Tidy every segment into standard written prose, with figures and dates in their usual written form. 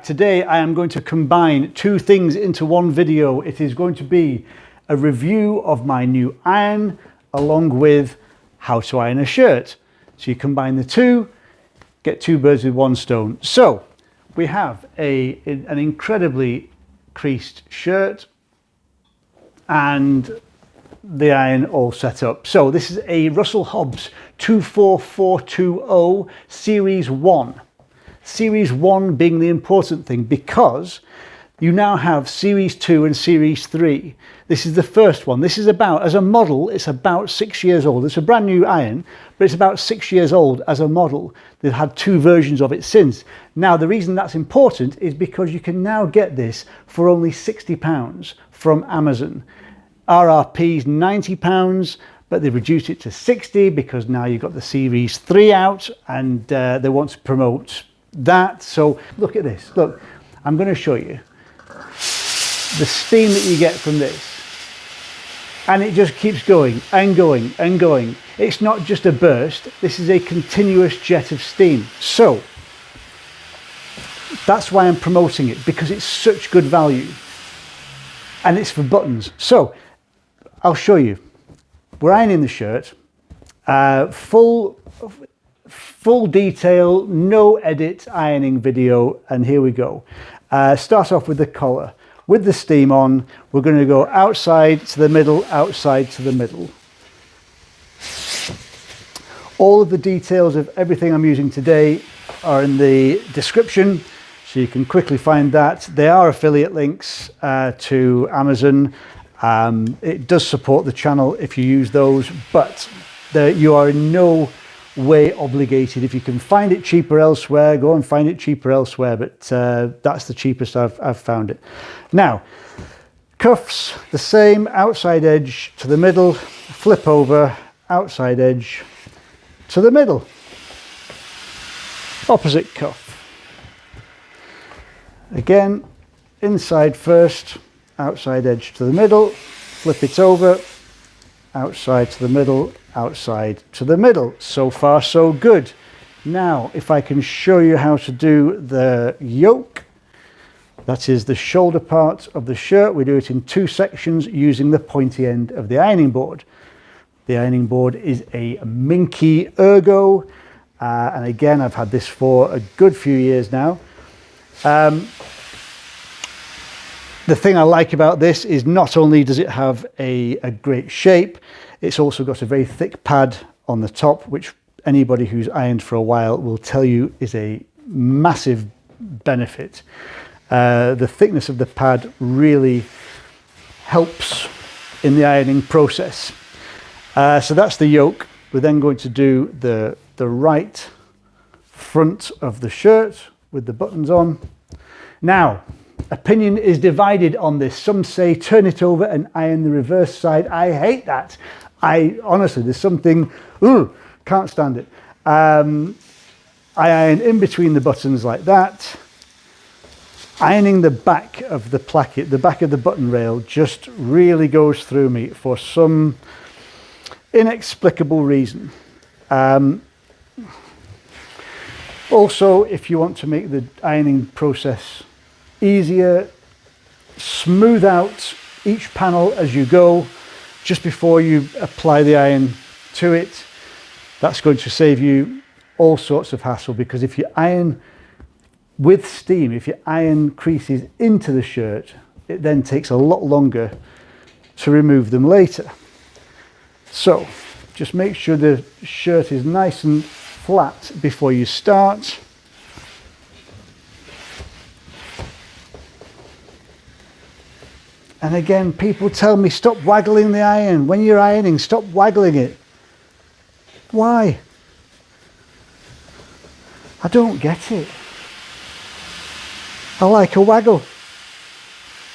Today I am going to combine two things into one video. It is going to be a review of my new iron along with how to iron a shirt. So you combine the two, get two birds with one stone. So we have an incredibly creased shirt and the iron all set up. So this is a Russell Hobbs 24420 Series 1. Series 1 being the important thing because you now have Series 2 and Series 3. This is the first one. This is about, as a model, it's about 6 years old. It's a brand new iron, but it's about 6 years old as a model. They've had two versions of it since. Now, the reason that's important is because you can now get this for only £60 from Amazon. RRP is £90, but they've reduced it to 60 because now you've got the Series 3 out and they want to promote that. So look at this. Look, I'm going to show you the steam that you get from this, and it just keeps going and going and going. It's not just a burst, this is a continuous jet of steam. So that's why I'm promoting it, because it's such good value and it's for buttons. So I'll show you. We're ironing the shirt, full detail, no edit ironing video, and here we go. Start off with the collar. With the steam on, we're going to go outside to the middle, outside to the middle. All of the details of everything I'm using today are in the description, so you can quickly find that. They are affiliate links to Amazon. It does support the channel if you use those, but you are in no way obligated. If you can find it cheaper elsewhere, go and find it cheaper elsewhere, but that's the cheapest I've found it. Now, cuffs, the same, outside edge to the middle, flip over, outside edge to the middle, opposite cuff. Again, inside first, outside edge to the middle, flip it over, outside to the middle, outside to the middle. So far so good. Now if I can show you how to do the yoke, that is the shoulder part of the shirt. We do it in two sections using the pointy end of the ironing board. The ironing board is a Minky Ergo, and again I've had this for a good few years now. The thing I like about this is not only does it have a great shape, it's also got a very thick pad on the top, which anybody who's ironed for a while will tell you is a massive benefit. The thickness of the pad really helps in the ironing process. So that's the yoke. We're then going to do the right front of the shirt with the buttons on. Now, opinion is divided on this. Some say turn it over and iron the reverse side. I hate that. Honestly, there's something, can't stand it. I iron in between the buttons like that. Ironing the back of the placket, the back of the button rail, just really goes through me for some inexplicable reason. Also, if you want to make the ironing process easier, smooth out each panel as you go just before you apply the iron to it. That's going to save you all sorts of hassle, because if you iron with steam, if you iron creases into the shirt, it then takes a lot longer to remove them later. So just make sure the shirt is nice and flat before you start. And again, people tell me, stop waggling the iron. When you're ironing, stop waggling it. Why? I don't get it. I like a waggle.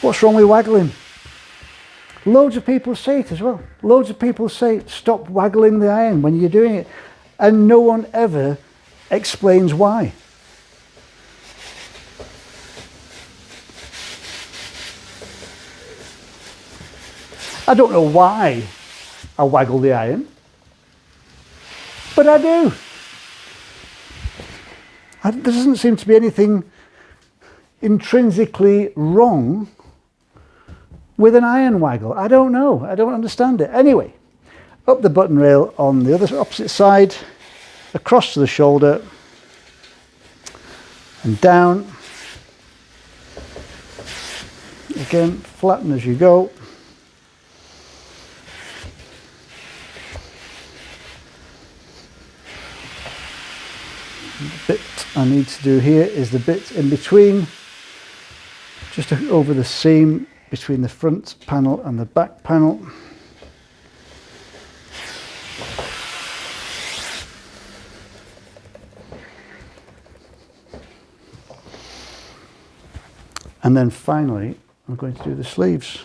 What's wrong with waggling? Loads of people say it as well. Loads of people say, stop waggling the iron when you're doing it. And no one ever explains why. I don't know why I waggle the iron, but I do. There doesn't seem to be anything intrinsically wrong with an iron waggle? I don't know. I don't understand it. Anyway, up the button rail on the other opposite side, across to the shoulder, and down. Again, flatten as you go. The bit I need to do here is the bit in between, just over the seam between the front panel and the back panel. And then finally, I'm going to do the sleeves.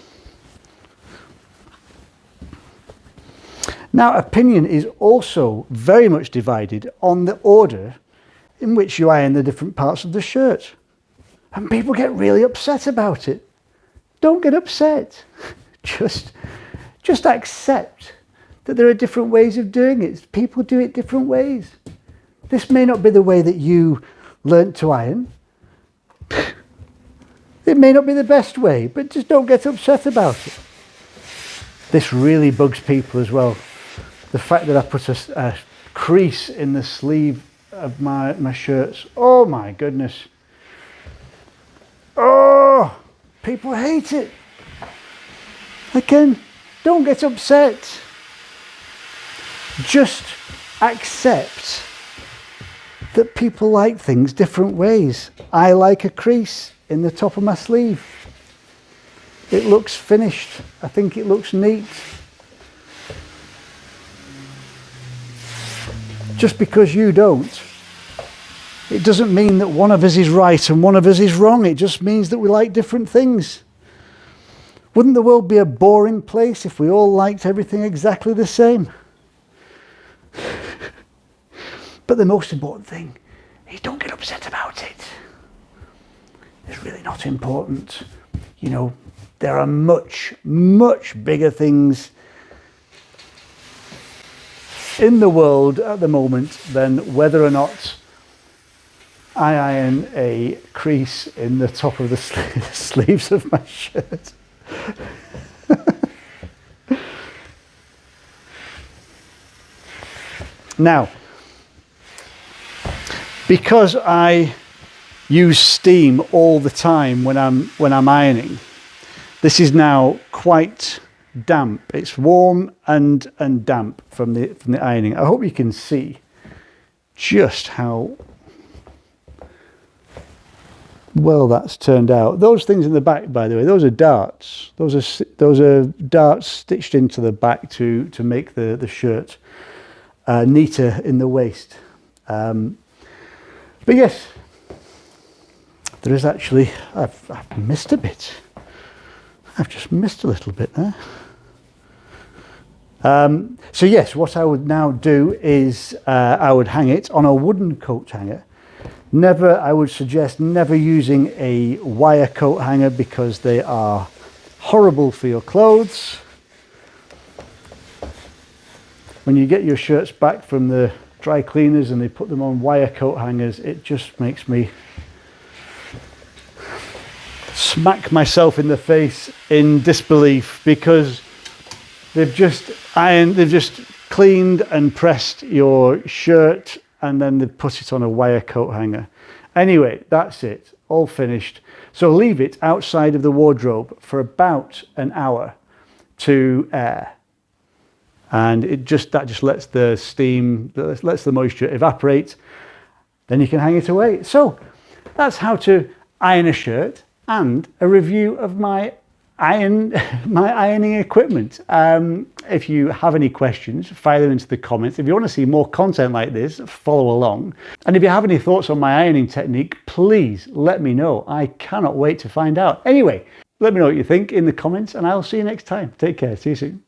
Now, opinion is also very much divided on the order in which you iron the different parts of the shirt. And people get really upset about it. Don't get upset. Just accept that there are different ways of doing it. People do it different ways. This may not be the way that you learnt to iron. It may not be the best way, but just don't get upset about it. This really bugs people as well. The fact that I put a crease in the sleeve of my shirts. Oh my goodness. Oh, people hate it. Again, don't get upset. Just accept that people like things different ways. I like a crease in the top of my sleeve. It looks finished. I think it looks neat. Just because you don't, it doesn't mean that one of us is right and one of us is wrong. It just means that we like different things. Wouldn't the world be a boring place if we all liked everything exactly the same? But the most important thing is don't get upset about it. It's really not important. You know, there are much, much bigger things in the world at the moment than whether or not I iron a crease in the top of the sleeves of my shirt. Now, because I use steam all the time when I'm ironing, this is now quite damp. It's warm and damp from the ironing. I hope you can see just how well that's turned out. Those things in the back, by the way, those are darts. Those are darts stitched into the back to make the shirt neater in the waist. But yes, there is actually, I've missed a bit. I've just missed a little bit there. So yes, what I would now do is I would hang it on a wooden coat hanger. I would suggest never using a wire coat hanger because they are horrible for your clothes. When you get your shirts back from the dry cleaners and they put them on wire coat hangers, it just makes me smack myself in the face in disbelief, because they've just cleaned and pressed your shirt and then they've put it on a wire coat hanger. Anyway, that's it, all finished. So leave it outside of the wardrobe for about an hour to air. And that just lets the steam, lets the moisture evaporate. Then you can hang it away. So that's how to iron a shirt and a review of my ironing equipment. If you have any questions, fire them into the comments. If you want to see more content like this, follow along. And if you have any thoughts on my ironing technique, please let me know. I cannot wait to find out. Anyway, let me know what you think in the comments and I'll see you next time. Take care. See you soon.